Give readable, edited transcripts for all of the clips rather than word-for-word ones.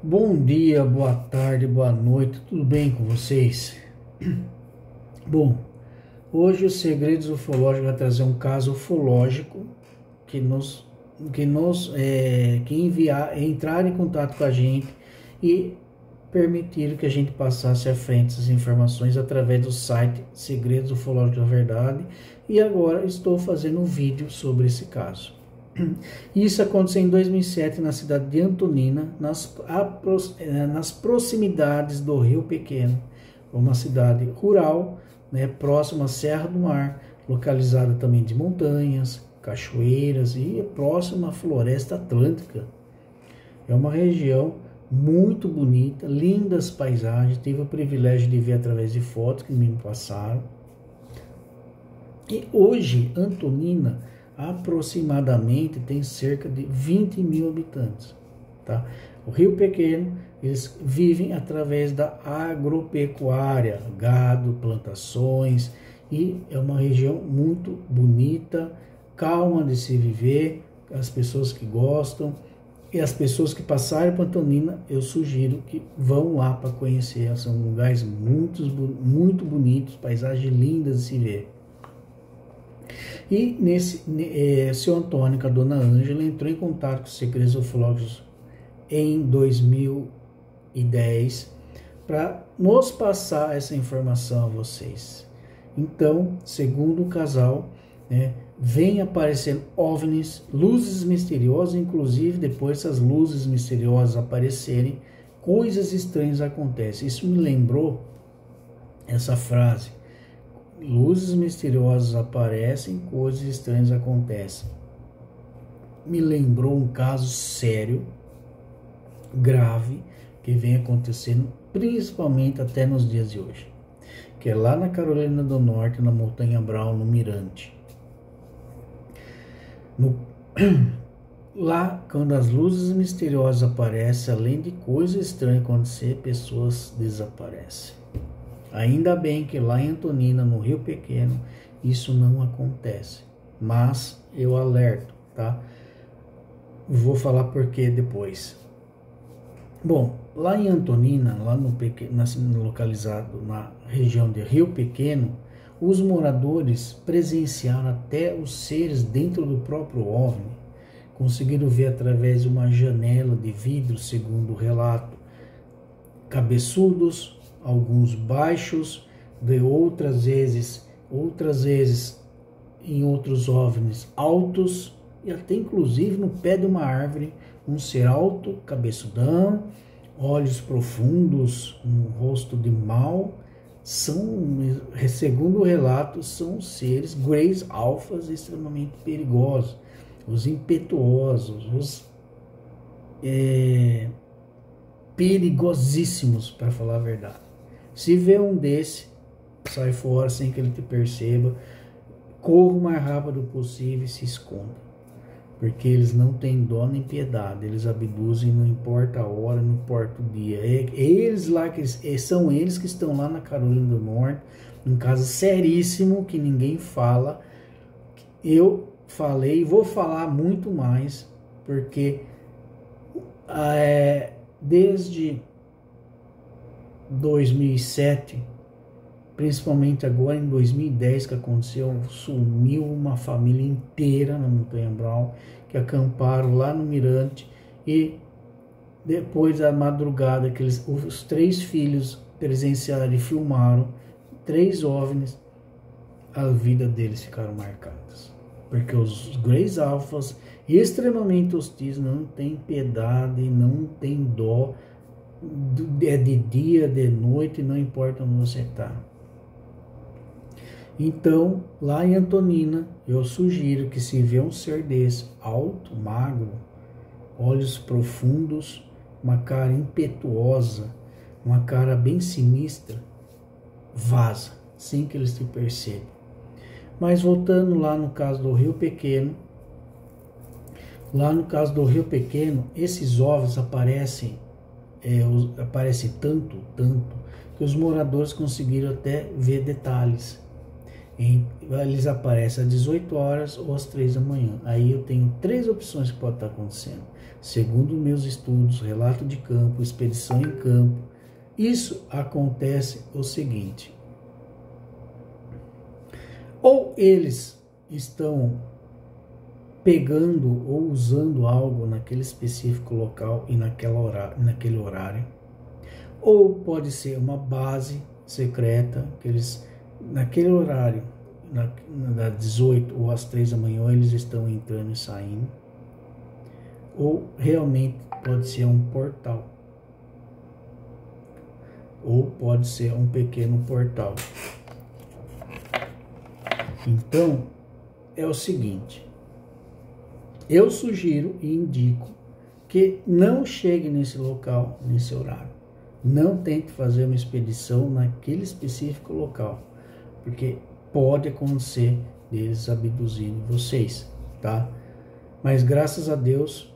Bom dia, boa tarde, boa noite, tudo bem com vocês? Bom, hoje o Segredos Ufológicos vai trazer um caso ufológico que entrar em contato com a gente e permitir que a gente passasse à frente essas informações através do site Segredos Ufológicos da Verdade, e agora estou fazendo um vídeo sobre esse caso. Isso aconteceu em 2007 na cidade de Antonina, nas proximidades do Rio Pequeno, uma cidade rural, próxima à Serra do Mar, localizada também de montanhas, cachoeiras e próxima à Floresta Atlântica. É uma região muito bonita, lindas paisagens, tive o privilégio de ver através de fotos que me passaram. E hoje, Antonina aproximadamente tem cerca de 20 mil habitantes, tá? O Rio Pequeno, eles vivem através da agropecuária, gado, plantações, e é uma região muito bonita, calma de se viver. As pessoas que gostam e as pessoas que passarem por Antonina, eu sugiro que vão lá para conhecer. São lugares muito bonitos, paisagens lindas de se ver. E seu Antônio com a dona Ângela entrou em contato com os Segredos Ufológicos em 2010 para nos passar essa informação a vocês. Então, segundo o casal, vem aparecendo OVNIs, luzes misteriosas, inclusive depois essas luzes misteriosas aparecerem, coisas estranhas acontecem. Isso me lembrou essa frase: luzes misteriosas aparecem, coisas estranhas acontecem. Me lembrou um caso sério, grave, que vem acontecendo principalmente até nos dias de hoje, que é lá na Carolina do Norte, na Montanha Brown, no Mirante. Lá, quando as luzes misteriosas aparecem, além de coisas estranhas acontecer, pessoas desaparecem. Ainda bem que lá em Antonina, no Rio Pequeno, isso não acontece. Mas eu alerto, tá? Vou falar por quê depois. Bom, lá em Antonina, localizado na região de Rio Pequeno, os moradores presenciaram até os seres dentro do próprio OVNI. Conseguiram ver através de uma janela de vidro, segundo o relato, cabeçudos, alguns baixos, de outras vezes em outros OVNIs altos, e até inclusive no pé de uma árvore, um ser alto, cabeçudão, olhos profundos, um rosto de mal. Segundo o relato, são seres greys alfas extremamente perigosos, os impetuosos, os perigosíssimos, para falar a verdade. Se vê um desse, sai fora sem que ele te perceba, corra o mais rápido possível e se esconda, porque eles não têm dó nem piedade, eles abduzem, não importa a hora, não importa o dia. São eles que estão lá na Carolina do Norte, um caso seríssimo que ninguém fala. Eu falei e vou falar muito mais, porque desde 2007, principalmente agora em 2010 que aconteceu, sumiu uma família inteira na Montanha Brown, que acamparam lá no Mirante, e depois da madrugada que os 3 filhos presenciaram e filmaram 3 OVNIs, a vida deles ficaram marcadas, porque os Greys Alphas, extremamente hostis, não tem piedade, não tem dó, é de dia, de noite, não importa onde você está. Então, lá em Antonina, eu sugiro que, se vê um ser desse, alto, magro, olhos profundos, uma cara impetuosa, uma cara bem sinistra, vaza, sem que eles te percebam. Mas voltando lá no caso do Rio Pequeno, esses ovos aparecem tanto, que os moradores conseguiram até ver detalhes. Eles aparecem às 18 horas ou às 3 da manhã. Aí eu tenho 3 opções que pode estar acontecendo. segundo meus estudos, relato de campo, expedição em campo, isso acontece o seguinte: ou eles estão pegando ou usando algo naquele específico local e naquele horário, ou pode ser uma base secreta que eles, naquele horário, das 18 ou às 3 da manhã, eles estão entrando e saindo, ou realmente pode ser um portal, ou pode ser um pequeno portal. Então, é o seguinte, eu sugiro e indico que não chegue nesse local, nesse horário. Não tente fazer uma expedição naquele específico local, porque pode acontecer deles abduzirem vocês, tá? Mas graças a Deus,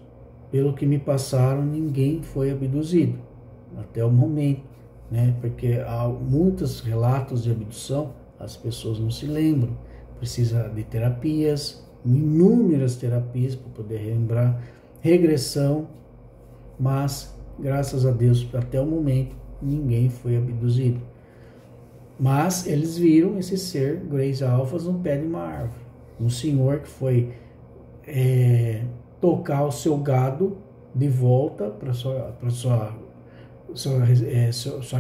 pelo que me passaram, ninguém foi abduzido até o momento, né? Porque há muitos relatos de abdução, as pessoas não se lembram, precisa de terapias, inúmeras terapias para poder relembrar, regressão, mas graças a Deus até o momento ninguém foi abduzido. Mas eles viram esse ser Grays Alphas no pé de uma árvore, um senhor que foi tocar o seu gado de volta para sua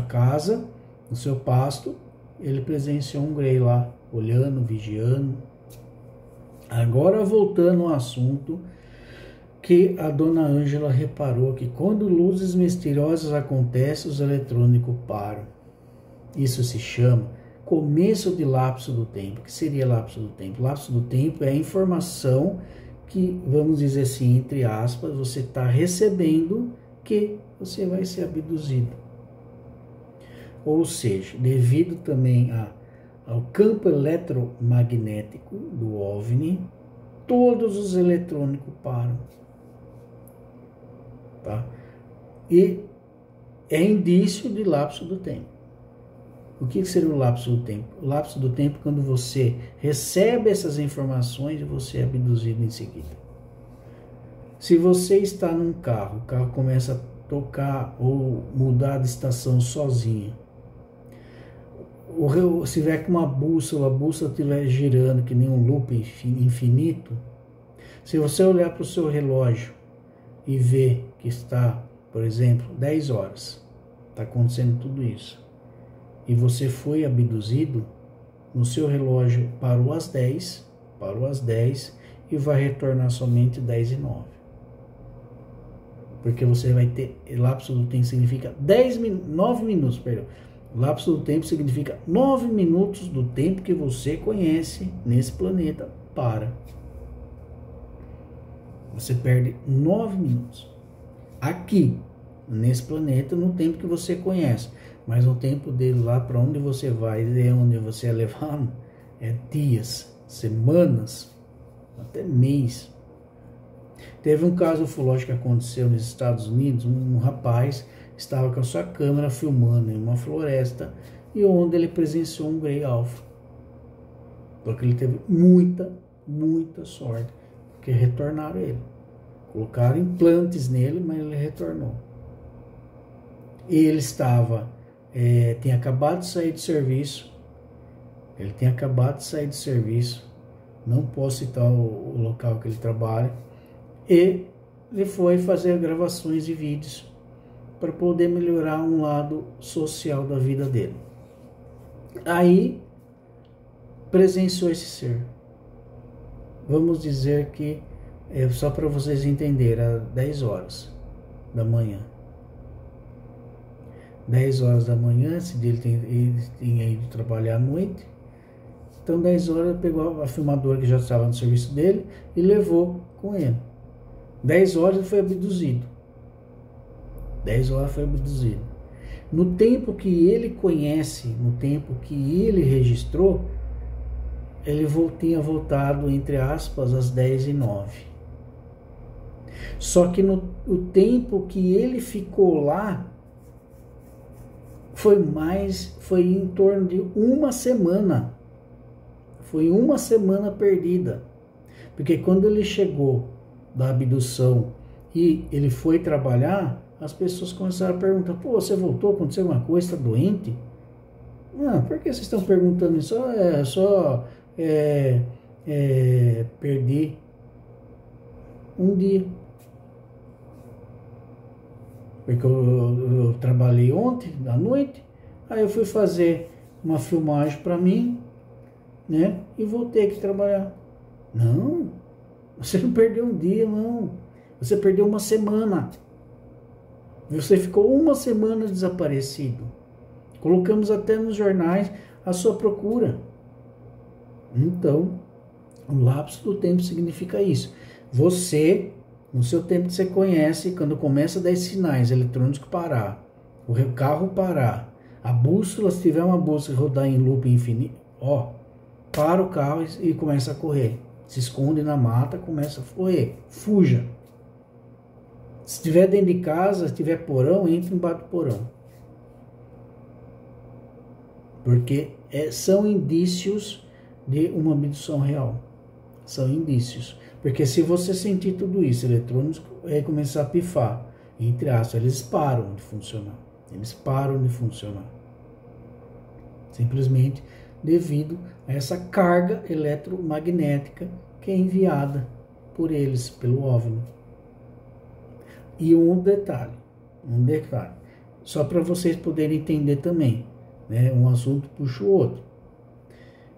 casa, no seu pasto. Ele presenciou um Grey lá, olhando, vigiando. Agora, voltando ao assunto, que a dona Ângela reparou que quando luzes misteriosas acontecem, os eletrônicos param. Isso se chama começo de lapso do tempo. O que seria lapso do tempo? Lapso do tempo é a informação que, vamos dizer assim, entre aspas, você está recebendo que você vai ser abduzido. Ou seja, devido também ao campo eletromagnético do OVNI, todos os eletrônicos param. Tá? E é indício de lapso do tempo. O que seria o lapso do tempo? O lapso do tempo é quando você recebe essas informações e você é abduzido em seguida. Se você está num carro, o carro começa a tocar ou mudar de estação sozinho, se tiver com uma bússola, a bússola estiver girando que nem um loop infinito, se você olhar para o seu relógio e ver que está, por exemplo, 10 horas, está acontecendo tudo isso, e você foi abduzido, no seu relógio parou às 10 e vai retornar somente 10:09. Porque você vai ter, lapso do tempo significa 9 minutos, perdão. Lapso do tempo significa 9 minutos do tempo que você conhece nesse planeta para. Você perde 9 minutos. Aqui, nesse planeta, no tempo que você conhece. Mas o tempo dele lá para onde você vai e onde você é levado é dias, semanas, até mês. Teve um caso ufológico que aconteceu nos Estados Unidos. Um rapaz estava com a sua câmera filmando em uma floresta e onde ele presenciou um Grey Alpha. Porque ele teve muita sorte, porque retornaram ele. Colocaram implantes nele, mas ele retornou. Ele estava, tinha acabado de sair de serviço. Não posso citar o local que ele trabalha. E ele foi fazer gravações de vídeos para poder melhorar um lado social da vida dele. Aí presenciou esse ser. Vamos dizer que, só para vocês entenderem, era 10 horas da manhã. 10 horas da manhã, esse dia ele tinha ido trabalhar à noite. Então 10 horas ele pegou a filmadora que já estava no serviço dele e levou com ele. 10 horas ele foi abduzido. 10 horas foi abduzido. No tempo que ele conhece, no tempo que ele registrou, ele tinha voltado, entre aspas, às 10:09. Só que o tempo que ele ficou lá foi em torno de uma semana. Foi uma semana perdida. Porque quando ele chegou da abdução e ele foi trabalhar, as pessoas começaram a perguntar: pô, você voltou, aconteceu alguma coisa, está doente? Não, por que vocês estão perguntando isso? Perdi um dia. Porque eu trabalhei ontem, à noite, aí eu fui fazer uma filmagem para mim, né? E voltei aqui trabalhar. Não, você não perdeu um dia, não. Você perdeu uma semana. Você ficou uma semana desaparecido. Colocamos até nos jornais a sua procura. Então, o lapso do tempo significa isso. Você, no seu tempo que você conhece, quando começa a dar sinais eletrônicos parar, o carro parar, a bússola, se tiver uma bússola rodar em loop infinito, para o carro e começa a correr. Se esconde na mata, começa a correr. Fuja. Se estiver dentro de casa, se tiver porão, entre embaixo do porão. Porque são indícios de uma abdução real. São indícios. Porque se você sentir tudo isso, eletrônicos, começar a pifar, entre aspas, eles param de funcionar. Eles param de funcionar. Simplesmente devido a essa carga eletromagnética que é enviada por eles, pelo OVNI. E um detalhe, só para vocês poderem entender também, né? Um assunto puxa o outro.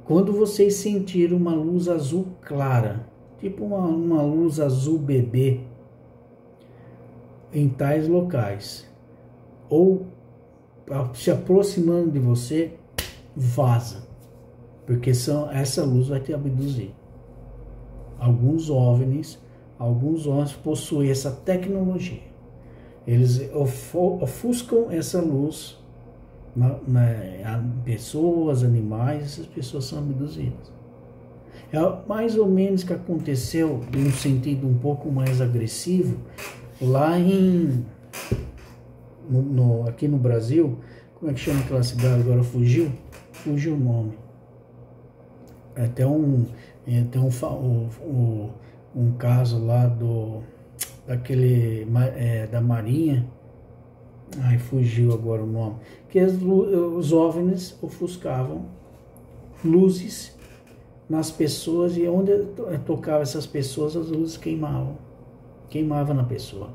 Quando vocês sentirem uma luz azul clara, tipo uma luz azul bebê, em tais locais, ou se aproximando de você, vaza, porque essa luz vai te abduzir. Alguns OVNIs possuem essa tecnologia. Eles ofuscam essa luz pessoas, animais, essas pessoas são abduzidas. É mais ou menos que aconteceu em um sentido um pouco mais agressivo lá aqui no Brasil. Como é que chama aquela cidade agora? Fugiu o nome. Até um caso lá da Marinha. Ai, fugiu agora o nome. Que os OVNIs ofuscavam luzes nas pessoas, e onde tocava essas pessoas, as luzes queimava na pessoa.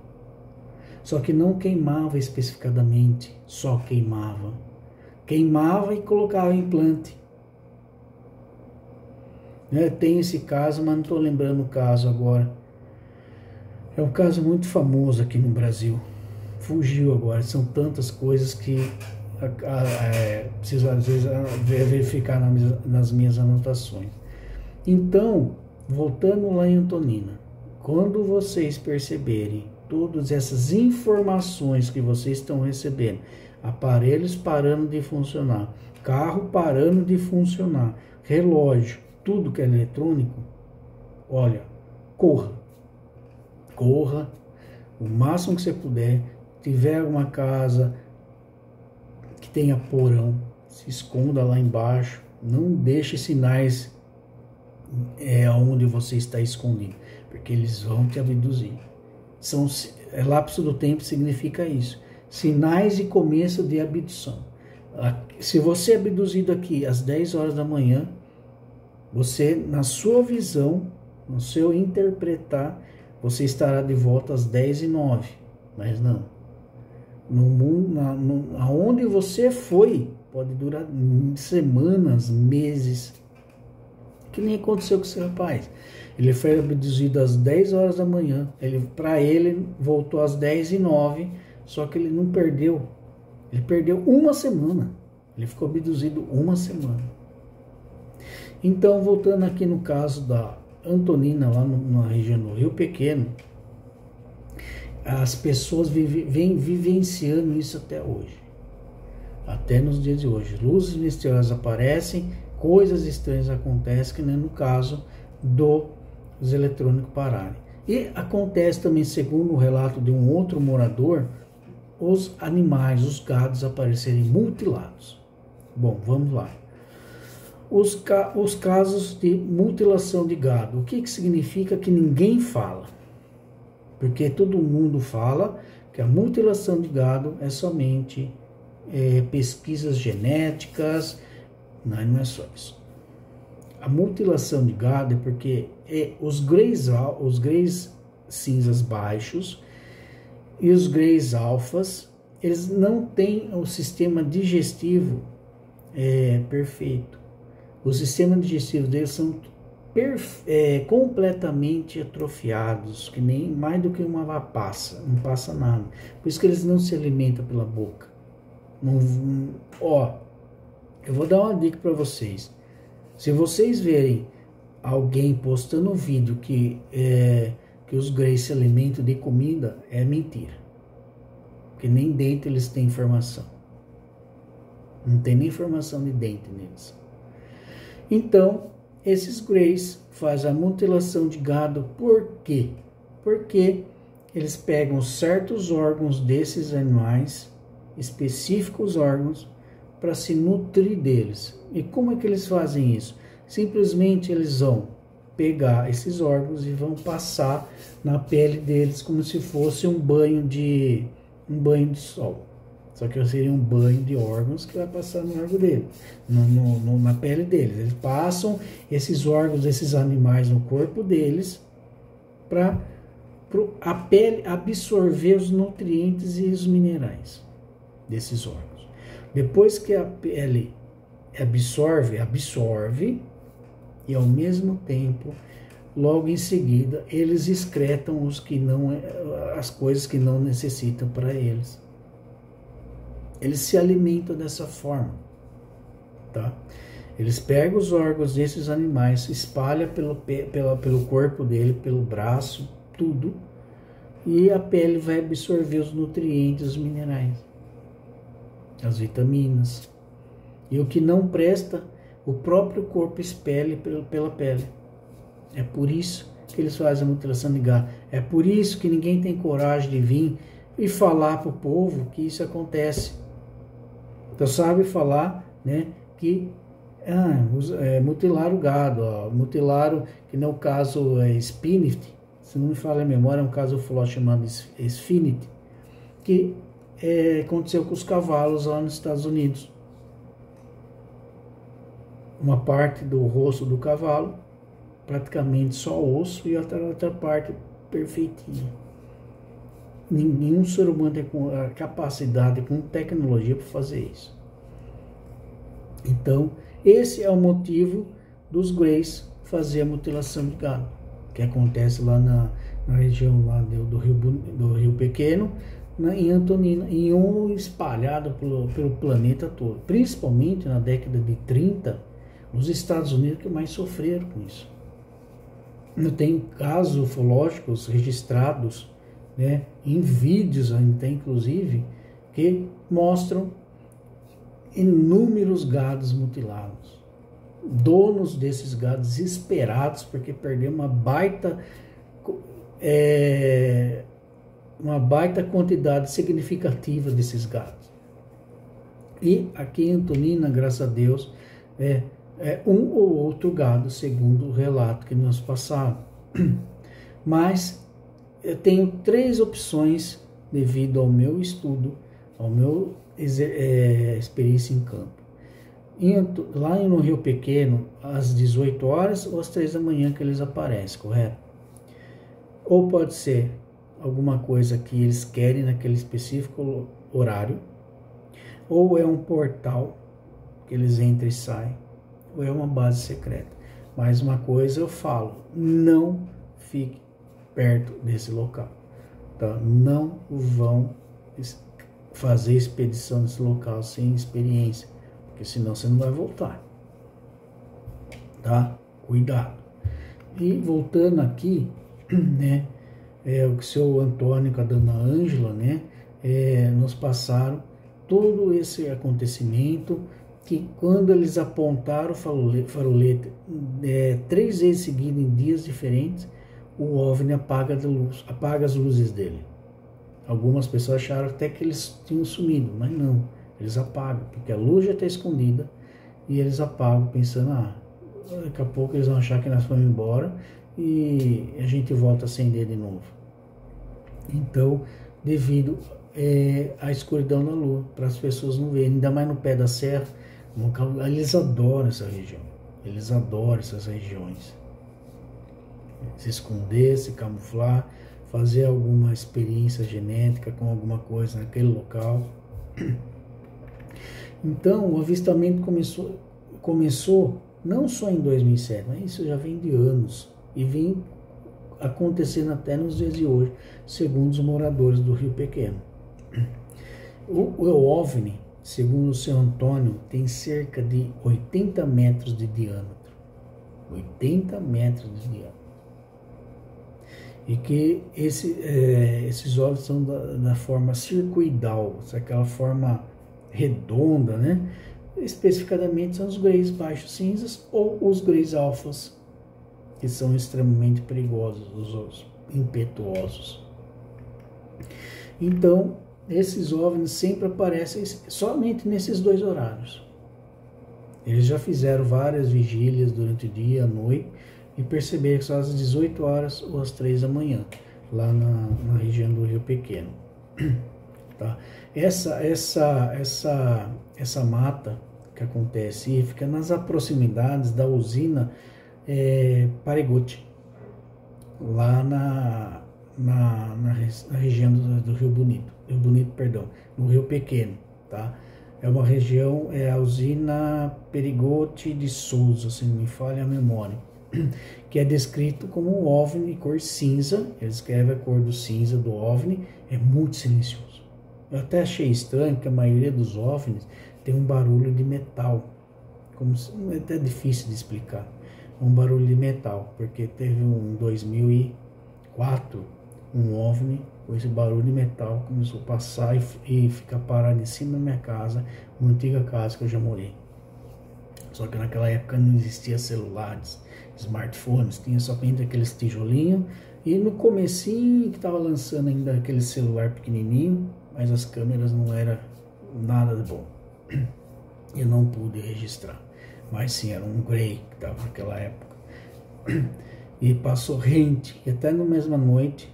Só que não queimava especificadamente, só queimava e colocava implante. Tem esse caso, mas não estou lembrando o caso agora. É um caso muito famoso aqui no Brasil. Fugiu agora. São tantas coisas que preciso às vezes verificar nas minhas anotações. Então, voltando lá em Antonina, quando vocês perceberem todas essas informações que vocês estão recebendo, aparelhos parando de funcionar, carro parando de funcionar, relógio, tudo que é eletrônico, olha, corra o máximo que você puder. Tiver uma casa que tenha porão, se esconda lá embaixo, não deixe sinais onde você está escondido, porque eles vão te abduzir. Lapso do tempo significa isso, sinais de começo de abdução. Se você é abduzido aqui às 10 horas da manhã, você, na sua visão, no seu interpretar, você estará de volta às 10h09, mas não. No mundo, aonde você foi, pode durar semanas, meses. Que nem aconteceu com esse rapaz. Ele foi abduzido às 10 horas da manhã. Para ele voltou às 10h09, só que ele não perdeu. Ele perdeu uma semana. Ele ficou abduzido uma semana. Então, voltando aqui no caso da Antonina, lá na região do Rio Pequeno, as pessoas vêm vivenciando isso até hoje. Até nos dias de hoje. Luzes misteriosas aparecem, coisas estranhas acontecem, que nem no caso dos eletrônicos pararem. E acontece também, segundo o relato de um outro morador, os animais, os gados aparecerem mutilados. Bom, vamos lá. Os casos de mutilação de gado. O que significa que ninguém fala? Porque todo mundo fala que a mutilação de gado é somente pesquisas genéticas, não é só isso. A mutilação de gado é porque os greys cinzas baixos e os greys alfas, eles não têm o sistema digestivo perfeito. O sistema digestivo deles são completamente atrofiados, que nem mais do que uma uva passa, não passa nada. Por isso que eles não se alimentam pela boca. Eu vou dar uma dica para vocês. Se vocês verem alguém postando um vídeo que os greys se alimentam de comida, é mentira. Porque nem dente eles têm informação. Não tem nem formação de dente neles. Então, esses greys fazem a mutilação de gado por quê? Porque eles pegam certos órgãos desses animais, específicos órgãos, para se nutrir deles. E como é que eles fazem isso? Simplesmente eles vão pegar esses órgãos e vão passar na pele deles como se fosse um banho de sol. Só que seria um banho de órgãos que vai passar no órgão dele, na pele deles. Eles passam esses órgãos desses animais no corpo deles para a pele absorver os nutrientes e os minerais desses órgãos. Depois que a pele absorve e ao mesmo tempo, logo em seguida, eles excretam as coisas que não necessitam para eles. Eles se alimentam dessa forma, tá? Eles pegam os órgãos desses animais, espalham pelo corpo dele, pelo braço, tudo, e a pele vai absorver os nutrientes, os minerais, as vitaminas. E o que não presta, o próprio corpo expele pela pele. É por isso que eles fazem a mutilação de gado. É por isso que ninguém tem coragem de vir e falar para o povo que isso acontece. Então sabe falar, né, que mutilaram o gado, mutilaram, que no caso é Spinifte, se não me falha a memória, é um caso ufológico chamado Sphinith, que aconteceu com os cavalos lá nos Estados Unidos. Uma parte do rosto do cavalo, praticamente só osso, e outra parte perfeitinha. Nenhum ser humano tem a capacidade, com tecnologia, para fazer isso. Então, esse é o motivo dos greys fazer a mutilação de gado, que acontece lá na região lá do Rio Pequeno, em Antonina, e espalhado pelo planeta todo, principalmente na década de 30, nos Estados Unidos, que mais sofreram com isso. Eu tenho casos ufológicos registrados, né, em vídeos até inclusive, que mostram inúmeros gados mutilados, donos desses gados desesperados porque perderam uma baita quantidade significativa desses gados. E aqui em Antonina, graças a Deus, um ou outro gado, segundo o relato que nos passaram. Mas eu tenho 3 opções devido ao meu estudo, ao meu experiência em campo. Lá no Rio Pequeno, às 18 horas ou às 3 da manhã que eles aparecem, correto? Ou pode ser alguma coisa que eles querem naquele específico horário, ou é um portal que eles entram e saem, ou é uma base secreta. Mais uma coisa eu falo, não fique perto desse local, tá? Não vão fazer expedição nesse local sem experiência, porque senão você não vai voltar, tá? Cuidado. E voltando aqui, né, o seu Antônio com a dona Ângela, né, nos passaram todo esse acontecimento, que quando eles apontaram o farolete 3 vezes seguidas em dias diferentes, o OVNI apaga as luzes dele. Algumas pessoas acharam até que eles tinham sumido, mas não, eles apagam, porque a luz já está escondida, e eles apagam pensando, daqui a pouco eles vão achar que nós fomos embora e a gente volta a acender de novo. Então, devido à escuridão da lua, para as pessoas não verem, ainda mais no pé da serra, eles adoram essa região, eles adoram essas regiões. Se esconder, se camuflar, fazer alguma experiência genética com alguma coisa naquele local. Então, o avistamento começou não só em 2007, mas isso já vem de anos e vem acontecendo até nos dias de hoje, segundo os moradores do Rio Pequeno. O OVNI, segundo o seu Antônio, tem cerca de 80 metros de diâmetro. 80 metros de diâmetro. E que esses OVNIs são da forma circuidal, aquela forma redonda, né? Especificadamente são os greys baixos cinzas ou os greys alfas, que são extremamente perigosos, os impetuosos. Então, esses OVNIs sempre aparecem somente nesses dois horários. Eles já fizeram várias vigílias durante o dia, a noite, e perceberam que são às 18 horas ou às 3 da manhã, lá na região do Rio Pequeno. Tá? Essa mata que acontece fica nas proximidades da usina Parigote, lá na região do Rio Bonito, no Rio Pequeno, tá? É uma região, a usina Parigote de Souza, se não me falha a memória, que é descrito como um OVNI cor cinza. Ele escreve a cor do cinza do OVNI, é muito silencioso. Eu até achei estranho que a maioria dos OVNIs tem um barulho de metal, é até difícil de explicar, um barulho de metal, porque teve em 2004 um OVNI com esse barulho de metal, começou a passar e ficar parado em cima da minha casa, uma antiga casa que eu já morei. Só que naquela época não existia celulares, smartphones, tinha somente aqueles tijolinhos, e no comecinho que estava lançando ainda aquele celular pequenininho, mas as câmeras não eram nada de bom. Eu não pude registrar, mas sim, era um grey que estava naquela época. E passou rente, e até na mesma noite,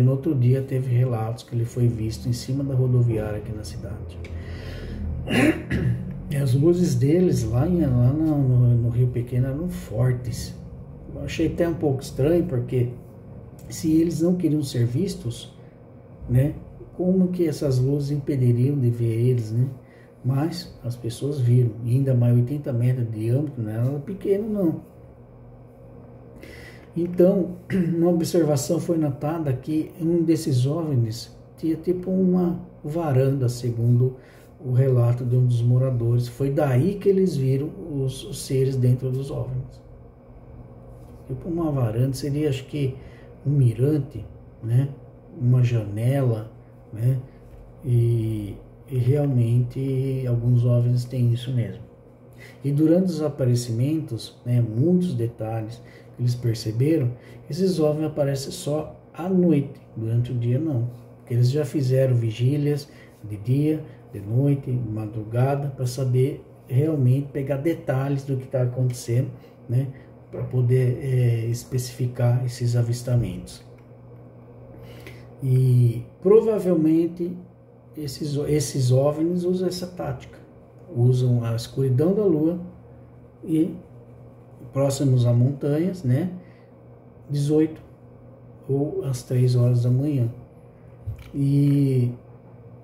no outro dia teve relatos que ele foi visto em cima da rodoviária aqui na cidade. E as luzes deles lá no Rio Pequeno eram fortes. Eu achei até um pouco estranho, porque se eles não queriam ser vistos, né, como que essas luzes impediriam de ver eles, né? Mas as pessoas viram, e ainda mais 80 metros de diâmetro, não era pequeno não. Então, uma observação foi notada que um desses OVNIs tinha tipo uma varanda, segundo o relato de um dos moradores. Foi daí que eles viram os seres dentro dos OVNIs. Tipo uma varanda, seria acho que um mirante, né? Uma janela, né? E realmente alguns OVNIs têm isso mesmo. E durante os aparecimentos, né, muitos detalhes que eles perceberam, esses OVNIs aparecem só à noite, durante o dia não. Porque eles já fizeram vigílias de dia, de noite, de madrugada, para saber realmente pegar detalhes do que está acontecendo, né, para poder especificar esses avistamentos. E provavelmente esses OVNIs usam essa tática, usam a escuridão da lua e próximos a montanhas, né, 18 ou às 3 horas da manhã. E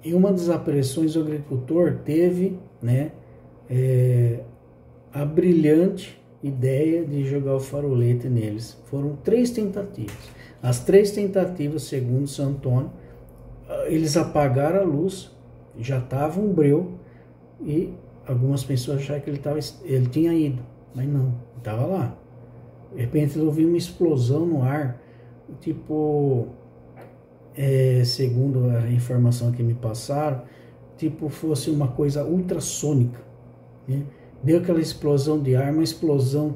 em uma das aparições o agricultor teve, né, a brilhante ideia de jogar o farolete neles. Foram 3 tentativas. As 3 tentativas, segundo São Antônio, eles apagaram a luz, já estava um breu, e algumas pessoas acharam que ele tinha ido, mas não, estava lá. De repente eu ouvi uma explosão no ar, tipo, segundo a informação que me passaram, tipo fosse uma coisa ultrassônica, né? Deu aquela explosão de ar, uma explosão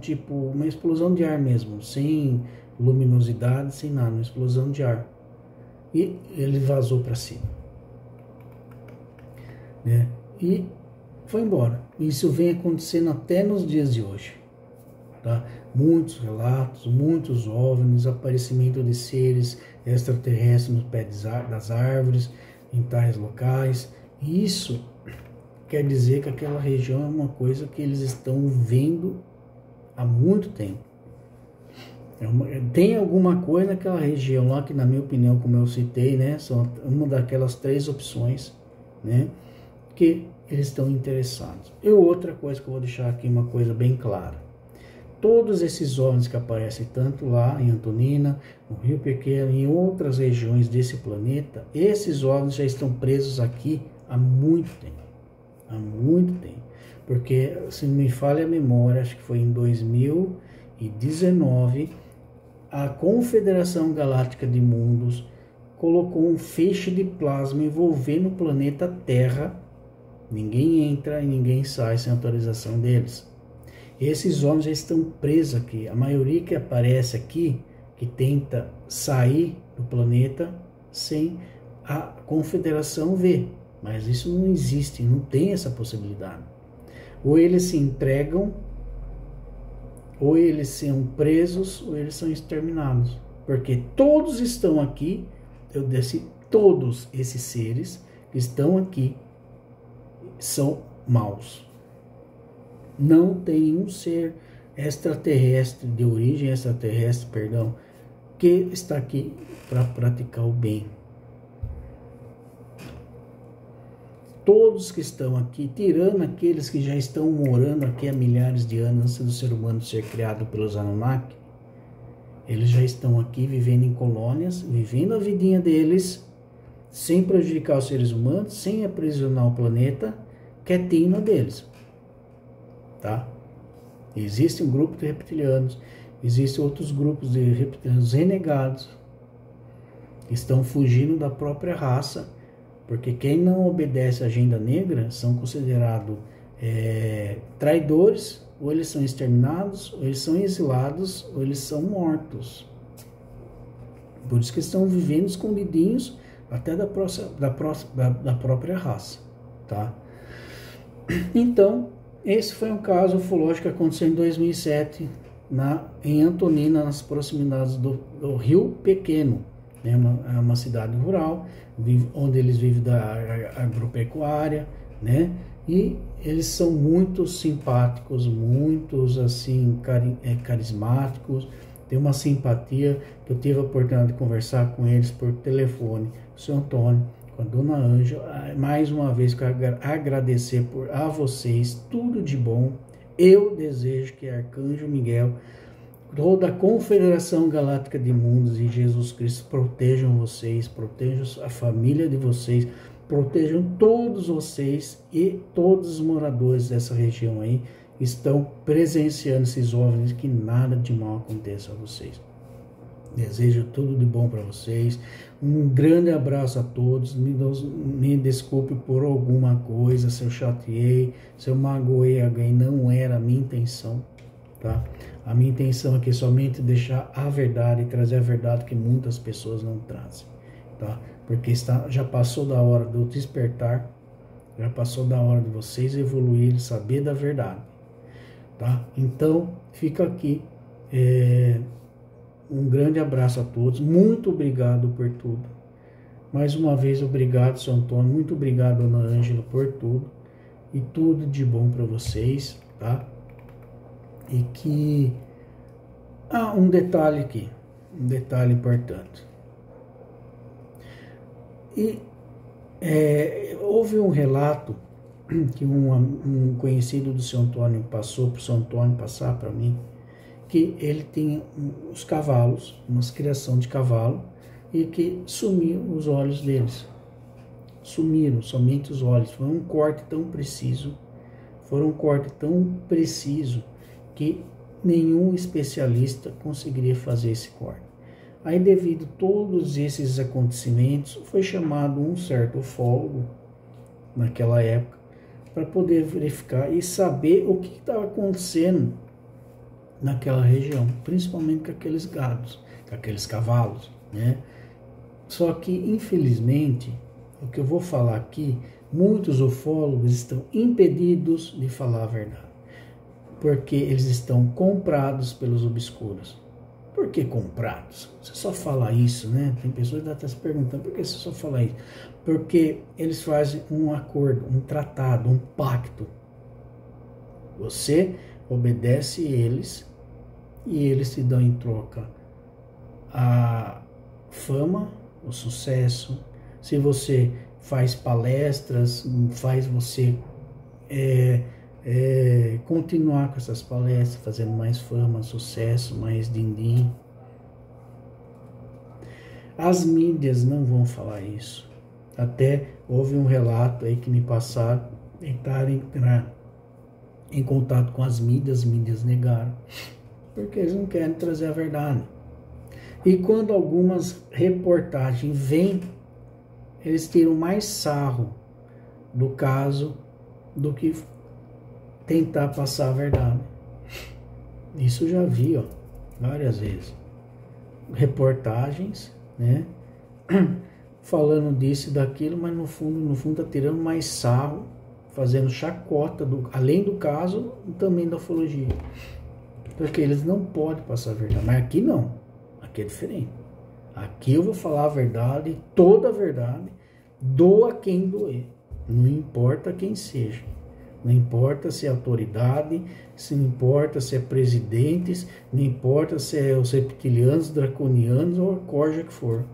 de ar mesmo, sem luminosidade, sem nada, uma explosão de ar. E ele vazou para cima, né? E foi embora. Isso vem acontecendo até nos dias de hoje, tá? Muitos relatos, muitos OVNIs, aparecimento de seres extraterrestres no pé das árvores, em tais locais. Isso quer dizer que aquela região é uma coisa que eles estão vendo há muito tempo. Tem alguma coisa naquela região lá que, na minha opinião, como eu citei, né, são uma daquelas 3 opções, né, que eles estão interessados. E outra coisa que eu vou deixar aqui, uma coisa bem clara: todos esses OVNIs que aparecem tanto lá em Antonina, no Rio Pequeno e em outras regiões desse planeta, esses OVNIs já estão presos aqui há muito tempo. Há muito tempo. Porque, se não me falha a memória, acho que foi em 2019, a Confederação Galáctica de Mundos colocou um feixe de plasma envolvendo o planeta Terra. Ninguém entra e ninguém sai sem autorização deles. Esses homens já estão presos aqui. A maioria que aparece aqui, que tenta sair do planeta sem a Confederação ver. Mas isso não existe, não tem essa possibilidade. Ou eles se entregam, ou eles são presos, ou eles são exterminados. Porque todos estão aqui, eu disse, todos esses seres que estão aqui são maus. Não tem um ser extraterrestre, de origem extraterrestre, perdão, que está aqui para praticar o bem. Todos que estão aqui, tirando aqueles que já estão morando aqui há milhares de anos antes do ser humano ser criado pelos Anunnaki, eles já estão aqui vivendo em colônias, vivendo a vidinha deles, sem prejudicar os seres humanos, sem aprisionar o planeta, quietinho na deles. Tá? Existe um grupo de reptilianos, existem outros grupos de reptilianos renegados, que estão fugindo da própria raça, porque quem não obedece à agenda negra são considerados traidores, ou eles são exterminados, ou eles são exilados, ou eles são mortos. Por isso que estão vivendo escondidinhos até da própria raça. Tá? Então, esse foi um caso ufológico que aconteceu em 2007, em Antonina, nas proximidades do Rio Pequeno. É uma cidade rural, onde eles vivem da agropecuária, né? E eles são muito simpáticos, muitos assim, carismáticos, tem uma simpatia, que eu tive a oportunidade de conversar com eles por telefone, o seu Antônio, com a dona Ângela. Mais uma vez quero agradecer a vocês, tudo de bom. Eu desejo que Arcanjo Miguel, toda a Confederação Galáctica de Mundos e Jesus Cristo protejam vocês, protejam a família de vocês, protejam todos vocês e todos os moradores dessa região aí que estão presenciando esses OVNIs, que nada de mal aconteça a vocês. Desejo tudo de bom para vocês. Um grande abraço a todos. Me desculpe por alguma coisa, se eu chateei, se eu magoei alguém, não era a minha intenção, tá? A minha intenção aqui é somente deixar a verdade e trazer a verdade que muitas pessoas não trazem, tá? Porque já passou da hora do despertar, já passou da hora de vocês evoluírem, saber da verdade, tá? Então, fica aqui um grande abraço a todos, muito obrigado por tudo. Mais uma vez, obrigado, seu Antônio, muito obrigado, dona Ângela, por tudo, e tudo de bom para vocês, tá? E que um detalhe aqui, um detalhe importante. E houve um relato que um conhecido do seu Antônio passou para o seu Antônio passar para mim, que ele tinha os cavalos, uma criação de cavalo, e que sumiu os olhos deles. Sumiram somente os olhos. Foi um corte tão preciso, que nenhum especialista conseguiria fazer esse corte. Aí, devido a todos esses acontecimentos, foi chamado um certo ufólogo, naquela época, para poder verificar e saber o que estava acontecendo naquela região, principalmente com aqueles gados, com aqueles cavalos, né? Só que, infelizmente, o que eu vou falar aqui, muitos ufólogos estão impedidos de falar a verdade, porque eles estão comprados pelos obscuros. Por que comprados? Você só fala isso, né? Tem pessoas que estão se perguntando, por que você só fala isso? Porque eles fazem um acordo, um tratado, um pacto. Você obedece eles e eles te dão em troca a fama, o sucesso. Se você faz palestras, faz você continuar com essas palestras, fazendo mais fama, sucesso, mais din-din. As mídias não vão falar isso. Até houve um relato aí que me passaram, tentaram entrar em contato com as mídias negaram, porque eles não querem trazer a verdade. E quando algumas reportagens vêm, eles tiram mais sarro do caso do que tentar passar a verdade. Isso eu já vi, ó, várias vezes. Reportagens, né? Falando disso e daquilo, mas no fundo tá tirando mais sarro, fazendo chacota, além do caso, também da ufologia. Porque eles não podem passar a verdade. Mas aqui não. Aqui é diferente. Aqui eu vou falar a verdade, toda a verdade, doa quem doer. Não importa quem seja. Não importa se é autoridade, não importa se é presidentes, não importa se é os reptilianos, draconianos ou a corja que for.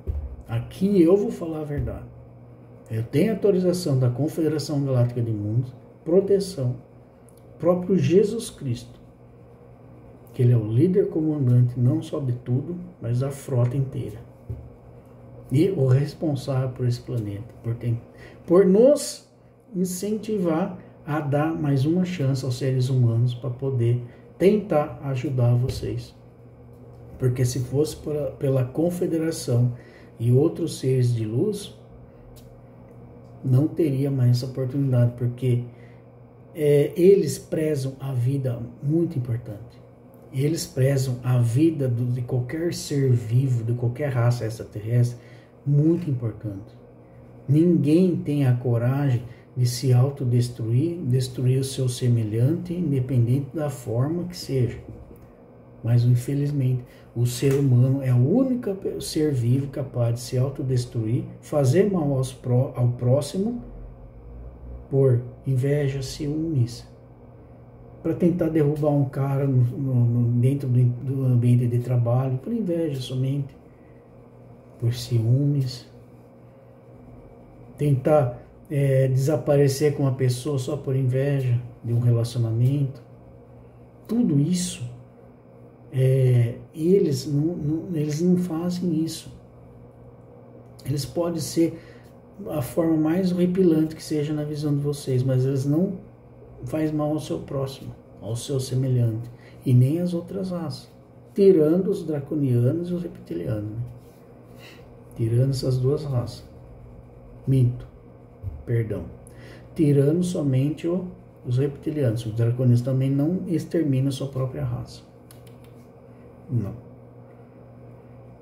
Aqui eu vou falar a verdade. Eu tenho autorização da Confederação Galáctica de Mundos, proteção, próprio Jesus Cristo, que ele é o líder comandante não só de tudo, mas da frota inteira. E o responsável por esse planeta, por nos incentivar a dar mais uma chance aos seres humanos para poder tentar ajudar vocês. Porque se fosse pela Confederação e outros seres de luz, não teria mais essa oportunidade, porque eles prezam a vida muito importante. Eles prezam a vida de qualquer ser vivo, de qualquer raça extraterrestre, muito importante. Ninguém tem a coragem de se autodestruir, destruir o seu semelhante, independente da forma que seja. Mas, infelizmente, o ser humano é o único ser vivo capaz de se autodestruir, fazer mal ao próximo, por inveja, ciúmes, para tentar derrubar um cara dentro do ambiente de trabalho, por inveja somente, por ciúmes, tentar desaparecer com uma pessoa só por inveja de um relacionamento. Tudo isso, eles não fazem isso. Eles podem ser a forma mais horripilante que seja na visão de vocês, mas eles não fazem mal ao seu próximo, ao seu semelhante, e nem às outras raças, tirando os draconianos e os reptilianos, né? Tirando essas duas raças. Tirando somente os reptilianos. Os draconianos também não exterminam a sua própria raça. Não.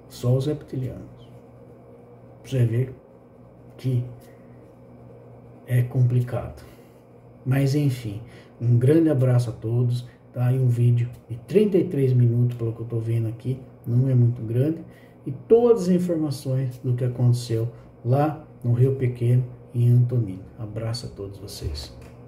Só os reptilianos. Pra você ver que é complicado. Mas enfim, um grande abraço a todos. Tá aí um vídeo de 33 minutos, pelo que eu tô vendo aqui, não é muito grande. E todas as informações do que aconteceu lá no Rio Pequeno e em Antonina. Abraço a todos vocês.